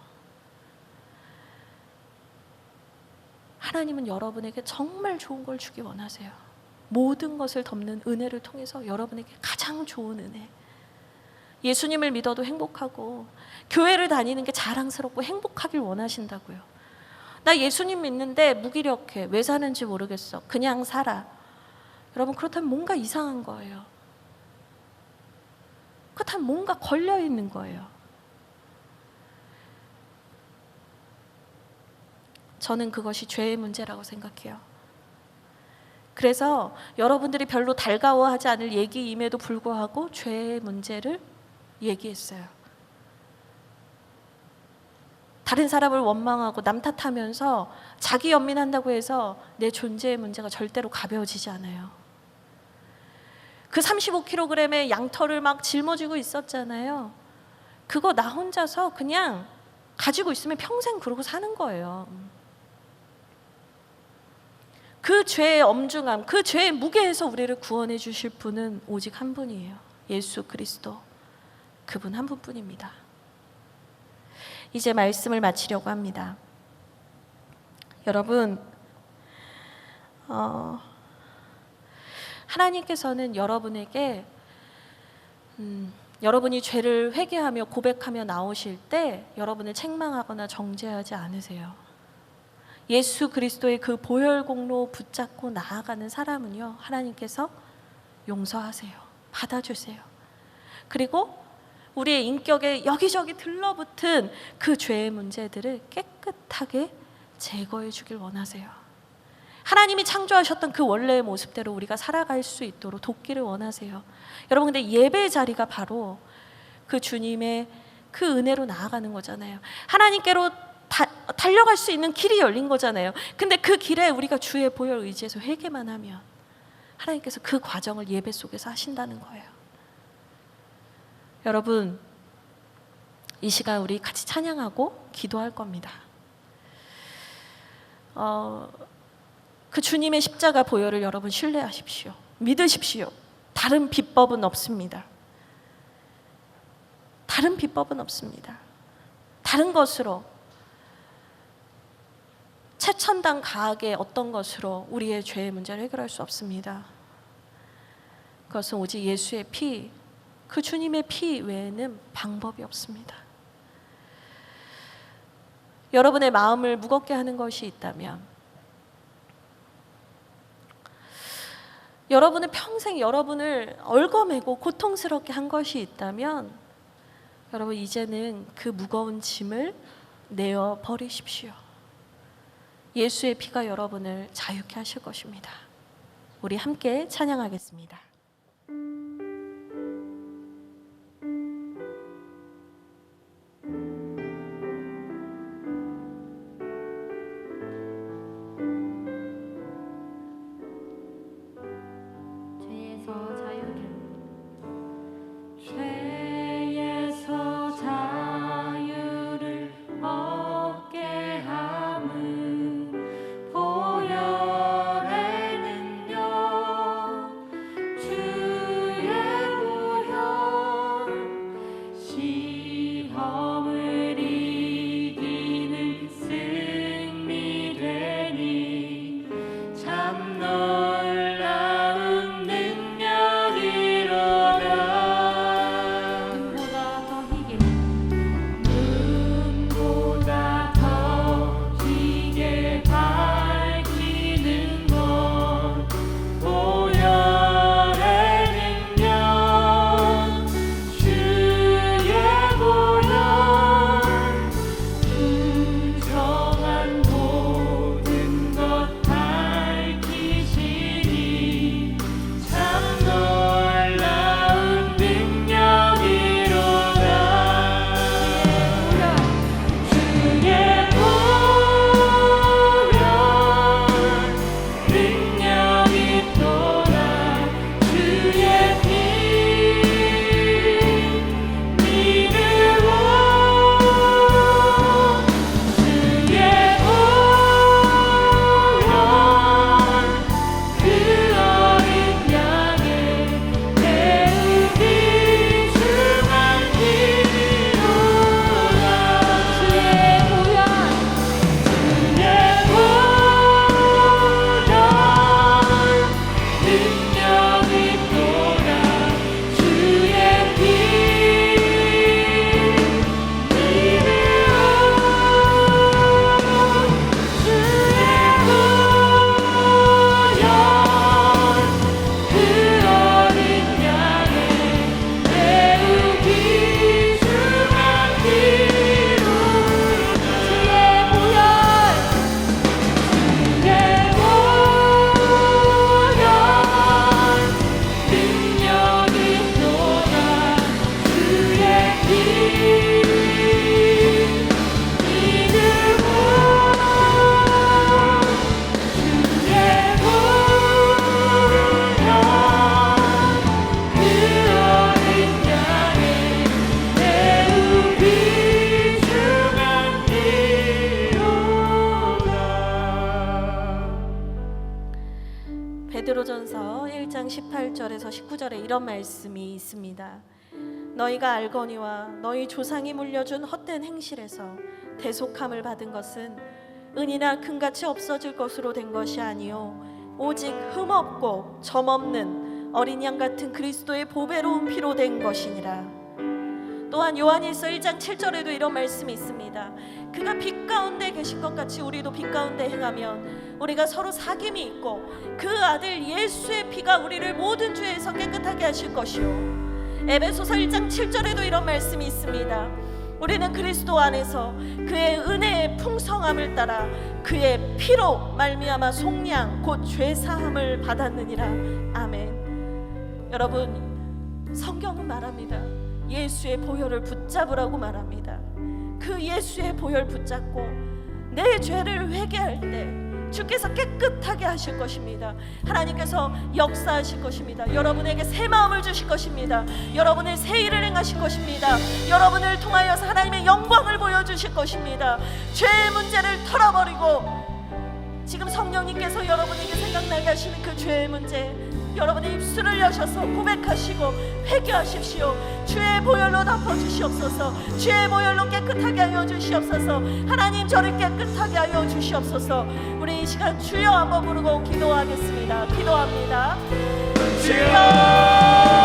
하나님은 여러분에게 정말 좋은 걸 주기 원하세요. 모든 것을 덮는 은혜를 통해서 여러분에게 가장 좋은 은혜, 예수님을 믿어도 행복하고 교회를 다니는 게 자랑스럽고 행복하길 원하신다고요. 나 예수님 믿는데 무기력해. 왜 사는지 모르겠어. 그냥 살아. 여러분, 그렇다면 뭔가 이상한 거예요. 그렇다면 뭔가 걸려있는 거예요. 저는 그것이 죄의 문제라고 생각해요. 그래서 여러분들이 별로 달가워하지 않을 얘기임에도 불구하고 죄의 문제를 얘기했어요. 다른 사람을 원망하고 남 탓하면서 자기 연민한다고 해서 내 존재의 문제가 절대로 가벼워지지 않아요. 그 35kg의 양털을 막 짊어지고 있었잖아요. 그거 나 혼자서 그냥 가지고 있으면 평생 그러고 사는 거예요. 그 죄의 엄중함, 그 죄의 무게에서 우리를 구원해 주실 분은 오직 한 분이에요. 예수 그리스도. 그분 한 분뿐입니다. 이제 말씀을 마치려고 합니다. 여러분, 하나님께서는 여러분에게 여러분이 죄를 회개하며 고백하며 나오실 때 여러분을 책망하거나 정죄하지 않으세요. 예수 그리스도의 그 보혈 공로 붙잡고 나아가는 사람은요, 하나님께서 용서하세요. 받아주세요. 그리고 우리의 인격에 여기저기 들러붙은 그 죄의 문제들을 깨끗하게 제거해 주길 원하세요. 하나님이 창조하셨던 그 원래의 모습대로 우리가 살아갈 수 있도록 돕기를 원하세요. 여러분, 근데 예배의 자리가 바로 그 주님의 그 은혜로 나아가는 거잖아요. 하나님께로 달려갈 수 있는 길이 열린 거잖아요. 근데 그 길에 우리가 주의 보혈 의지해서 회개만 하면 하나님께서 그 과정을 예배 속에서 하신다는 거예요. 여러분, 이 시간 우리 같이 찬양하고 기도할 겁니다. 그 주님의 십자가 보혈을 여러분 신뢰하십시오. 믿으십시오. 다른 비법은 없습니다. 다른 비법은 없습니다. 다른 것으로, 최첨단 과학의 어떤 것으로 우리의 죄의 문제를 해결할 수 없습니다. 그것은 오직 예수의 피, 그 주님의 피 외에는 방법이 없습니다. 여러분의 마음을 무겁게 하는 것이 있다면, 여러분은 평생 여러분을 얽어매고 고통스럽게 한 것이 있다면, 여러분 이제는 그 무거운 짐을 내어 버리십시오. 예수의 피가 여러분을 자유케 하실 것입니다. 우리 함께 찬양하겠습니다. 베드로전서 1장 18절에서 19절에 이런 말씀이 있습니다. 너희가 알거니와 너희 조상이 물려준 헛된 행실에서 대속함을 받은 것은 은이나 금같이 없어질 것으로 된 것이 아니요 오직 흠없고 점없는 어린 양 같은 그리스도의 보배로운 피로 된 것이니라. 또한 요한일서 1장 7절에도 이런 말씀이 있습니다. 그가 빛 가운데 계신 것 같이 우리도 빛 가운데 행하면 우리가 서로 사귐이 있고 그 아들 예수의 피가 우리를 모든 죄에서 깨끗하게 하실 것이요. 에베소서 1장 7절에도 이런 말씀이 있습니다. 우리는 그리스도 안에서 그의 은혜의 풍성함을 따라 그의 피로 말미암아 속량 곧 죄사함을 받았느니라. 아멘. 여러분, 성경은 말합니다. 예수의 보혈을 붙잡으라고 말합니다. 그 예수의 보혈 붙잡고 내 죄를 회개할 때 주께서 깨끗하게 하실 것입니다. 하나님께서 역사하실 것입니다. 여러분에게 새 마음을 주실 것입니다. 여러분의 새 일을 행하실 것입니다. 여러분을 통하여서 하나님의 영광을 보여주실 것입니다. 죄의 문제를 털어버리고 지금 성령님께서 여러분에게 생각나게 하시는 그 죄의 문제, 여러분의 입술을 여셔서 고백하시고 회개하십시오. 주의 보혈로 덮어주시옵소서. 주의 보혈로 깨끗하게 하여 주시옵소서. 하나님 저를 깨끗하게 하여 주시옵소서. 우리 이 시간 주여 한번 부르고 기도하겠습니다. 기도합니다. 주여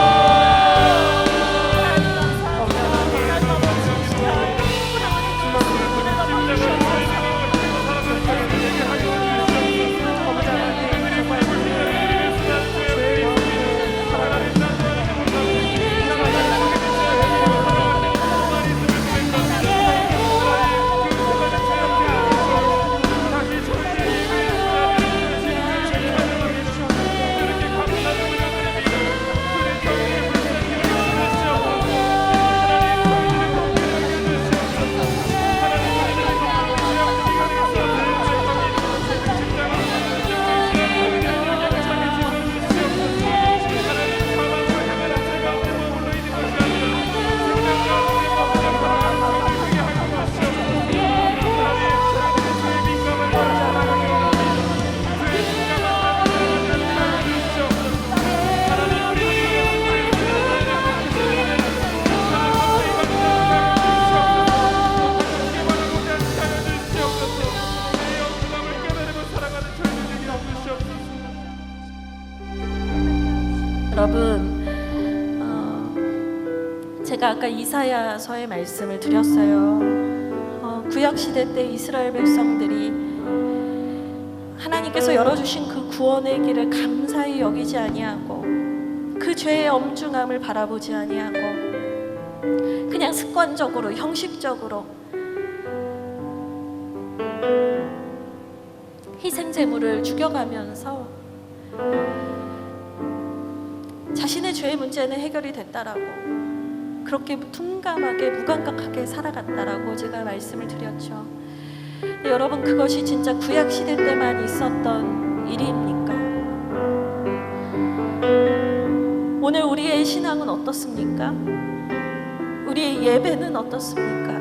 여러분, 제가 아까 이사야서의 말씀을 드렸어요. 구약시대 때 이스라엘 백성들이 하나님께서 열어주신 그 구원의 길을 감사히 여기지 아니하고 그 죄의 엄중함을 바라보지 아니하고 그냥 습관적으로 형식적으로 희생제물을 죽여가면서 자신의 죄의 문제는 해결이 됐다라고 그렇게 둔감하게 무감각하게 살아갔다라고 제가 말씀을 드렸죠. 여러분, 그것이 진짜 구약시대 때만 있었던 일입니까? 오늘 우리의 신앙은 어떻습니까? 우리의 예배는 어떻습니까?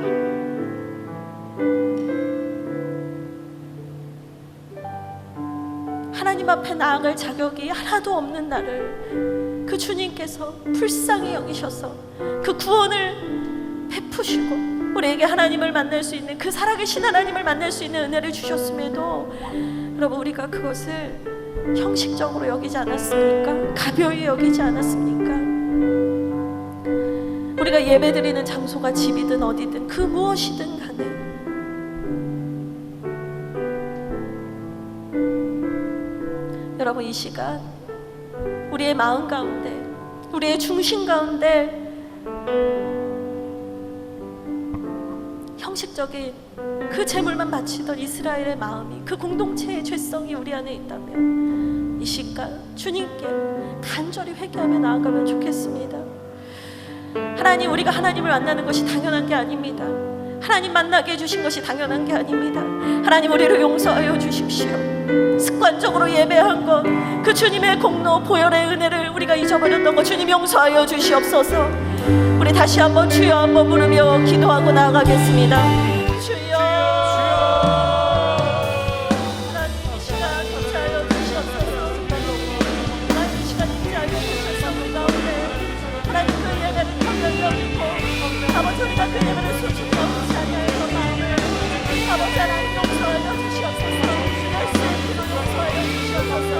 하나님 앞에 나아갈 자격이 하나도 없는 나를 그 주님께서 불쌍히 여기셔서 그 구원을 베푸시고 우리에게 하나님을 만날 수 있는 그 살아계신 하나님을 만날 수 있는 은혜를 주셨음에도 여러분, 우리가 그것을 형식적으로 여기지 않았습니까? 가벼이 여기지 않았습니까? 우리가 예배드리는 장소가 집이든 어디든 그 무엇이든 간에 여러분, 이 시간 우리의 마음 가운데, 우리의 중심 가운데 형식적인 그 제물만 바치던 이스라엘의 마음이, 그 공동체의 죄성이 우리 안에 있다면 이 시간 주님께 간절히 회개하며 나아가면 좋겠습니다. 하나님, 우리가 하나님을 만나는 것이 당연한 게 아닙니다. 하나님 만나게 해주신 것이 당연한 게 아닙니다. 하나님, 우리를 용서하여 주십시오. 습관적으로 예배한 것, 그 주님의 공로 보혈의 은혜를 우리가 잊어버렸던 것 주님 용서하여 주시옵소서. 우리 다시 한번 주여 한번 부르며 기도하고 나아가겠습니다. 주여, 하나님 이 시간 감사하여 주시옵소서. 하나님 이 시간 인자하여 주셔서 우리 가운데 하나님 그 예배를 경건히 여기고 아버지, 우리가 그 예배를 소중히 여기지 아니하여 마음을 아버지 하나님 용서하여 주시옵소서. 예수의 피로 용서하여 주시옵소서.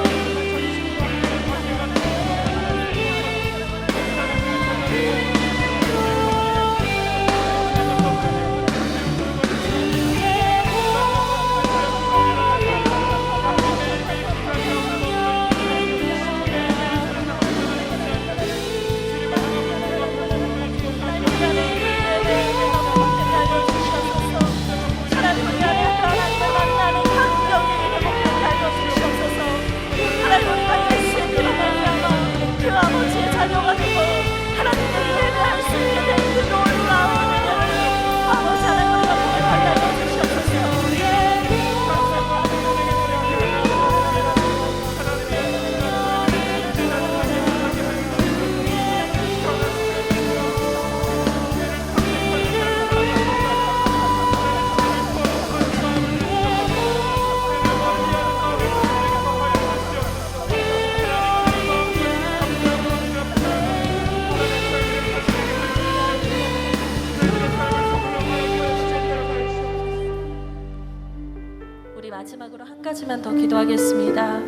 가지만 더 기도하겠습니다.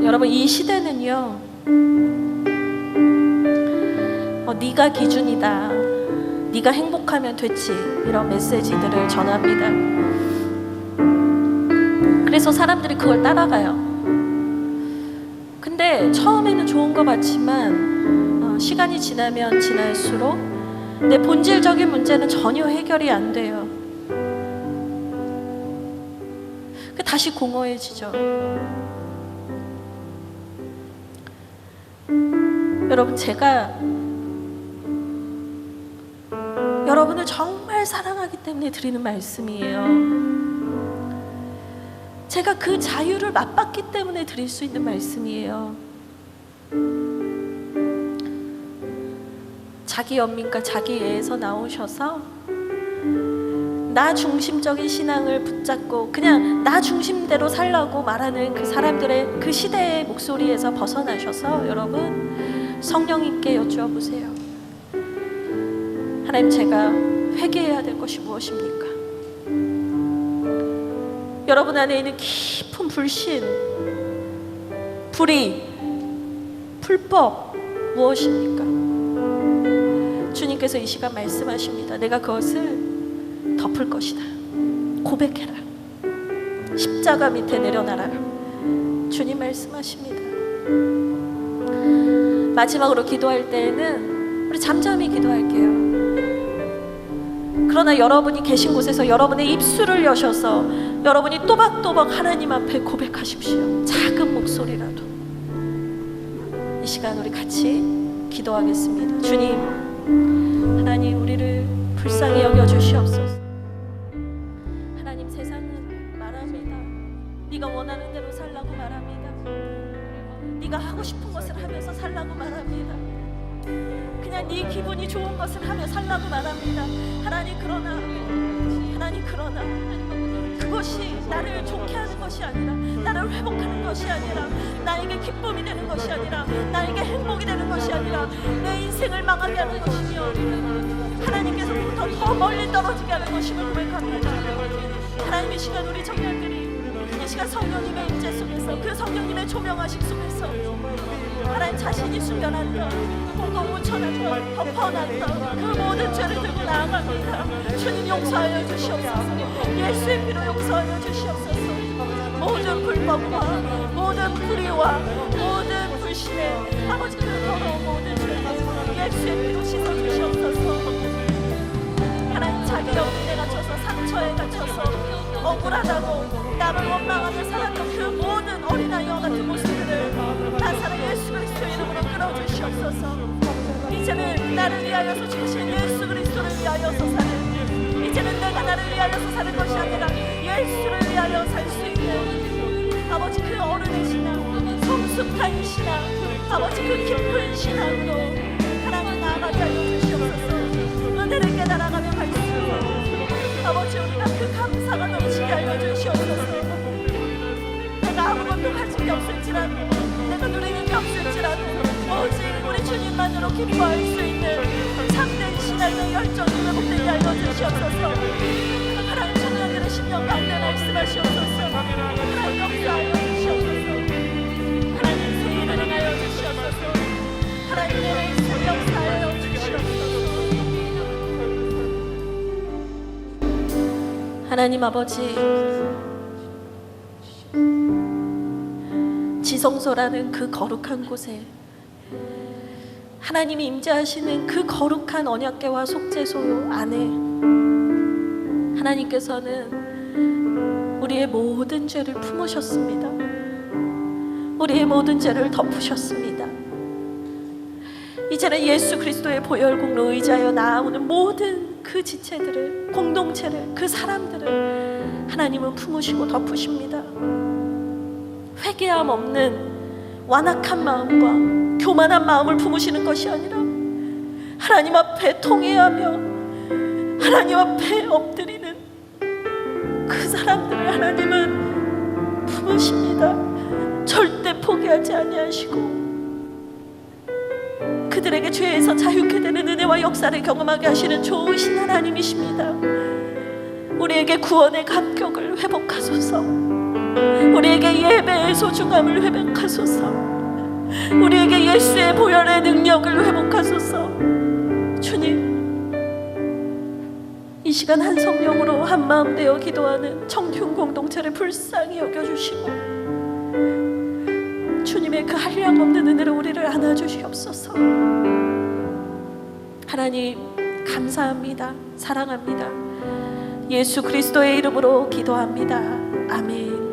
여러분, 이 시대는요, 네가 기준이다, 네가 행복하면 됐지, 이런 메시지들을 전합니다. 그래서 사람들이 그걸 따라가요. 근데 처음에는 좋은 것 같지만 시간이 지나면 지날수록 내 본질적인 문제는 전혀 해결이 안 돼요. 다시 공허해지죠. 여러분, 제가 여러분을 정말 사랑하기 때문에 드리는 말씀이에요. 제가 그 자유를 맛봤기 때문에 드릴 수 있는 말씀이에요. 자기 연민과 자기 애에서 나오셔서 나 중심적인 신앙을 붙잡고 그냥 나 중심대로 살라고 말하는 그 사람들의 그 시대의 목소리에서 벗어나셔서 여러분, 성령님께 여쭈어보세요. 하나님, 제가 회개해야 될 것이 무엇입니까? 여러분 안에 있는 깊은 불신, 불의, 불법 무엇입니까? 주님께서 이 시간 말씀하십니다. 내가 그것을 덮을 것이다. 고백해라. 십자가 밑에 내려놔라. 주님 말씀하십니다. 마지막으로 기도할 때에는 우리 잠잠히 기도할게요. 그러나 여러분이 계신 곳에서 여러분의 입술을 여셔서 여러분이 또박또박 하나님 앞에 고백하십시오. 작은 목소리라도. 이 시간 우리 같이 기도하겠습니다. 주님, 하나님, 우리를 불쌍히 여겨주시옵소서. 하나님, 세상은 말합니다. 네가 원하는 대로 살라고 말합니다. 네가 하고 싶은 것을 하면서 살라고 말합니다. 그냥 네 기분이 좋은 것을 하며 살라고 말합니다. 하나님, 그러나 그것이 나를 좋게 하는 것이 아니라, 나를 회복하는 것이 아니라, 나에게 기쁨이 되는 것이 아니라, 나에게 행복이 되는 것이 아니라 내 인생을 망하게 하는 것이며 하나님께서부터 더 멀리 떨어지게 하는 것임을 고백합니다. 하나님, 이 시간 우리 청년들이 이 시간 성령님의 임재 속에서, 그 성령님의 조명하심 속에서 하나님 자신이 숙연한 것, 혹은 묻혀난 것, 덮어놨던 그 모든 죄를 들고 나아갑니다. 주님, 용서하여 주시옵소서. 예수의 피로 용서하여 주시옵소서. 모든 불법과 모든 불의와 모든 불신의 아버지 그 더러운 모든 죄를 예수의 피로 씻어주시옵소서. 하나님, 자기 연민에 갇혀서 상처에 갇혀서 억울하다고 남을 원망하며 살았던 그 모든 어린아이와 같은 모습들을 나사렛 예수 그리스도의 이름으로 끌어주시옵소서. 이제는 나를 위하여서 주신 예수 그리스도를 위하여서 사는, 이제는 내가 나를 위하여서 사는 것이 아니라 예수를 위하여 살 수 있는 아버지 그 어른의 신앙, 성숙한 신앙, 아버지 그 깊은 신앙으로 하나님 나아가게 하여 주시옵소서. 은혜를 깨달아가며 갈수록 아버지, 우리가 그 감사가 넘치게 하여 주시옵소서. 내가 아무것도 가진 게 없을지라도, 내가 누리는 게 없을지라도 오직 우리 주님만으로 기뻐할 수 있는 참된 신앙의 열정이 회복되게 하여 주시옵소서. 하나님, 청년들의 심령 가운데 말씀하시옵소서. 하나님, 역사하여 주시옵소서. 하나님, 새 일을 행하여 주시옵소서. 하나님, 내 인생 역사하여 주시옵소서. 하나님 아버지, 지성소라는 그 거룩한 곳에 하나님이 임재하시는 그 거룩한 언약궤와 속죄소 안에 하나님께서는 우리의 모든 죄를 품으셨습니다. 우리의 모든 죄를 덮으셨습니다. 이제는 예수 그리스도의 보혈공로 의지하여 나아오는 모든 그 지체들을, 공동체를, 그 사람들을 하나님은 품으시고 덮으십니다. 회개함 없는 완악한 마음과 교만한 마음을 품으시는 것이 아니라 하나님 앞에 통회하며 하나님 앞에 엎드리는 그 사람들을 하나님은 품으십니다. 절대 포기하지 아니하시고 그들에게 죄에서 자유케 되는 은혜와 역사를 경험하게 하시는 좋으신 하나님이십니다. 우리에게 구원의 감격을 회복하소서. 우리에게 예배의 소중함을 회복하소서. 우리에게 예수의 보혈의 능력을 회복하소서. 주님, 이 시간 한 성령으로 한 마음 되어 기도하는 청춘 공동체를 불쌍히 여겨주시고 주님의 그 한량없는 은혜로 우리를 안아주시옵소서. 하나님 감사합니다. 사랑합니다. 예수 그리스도의 이름으로 기도합니다. 아멘.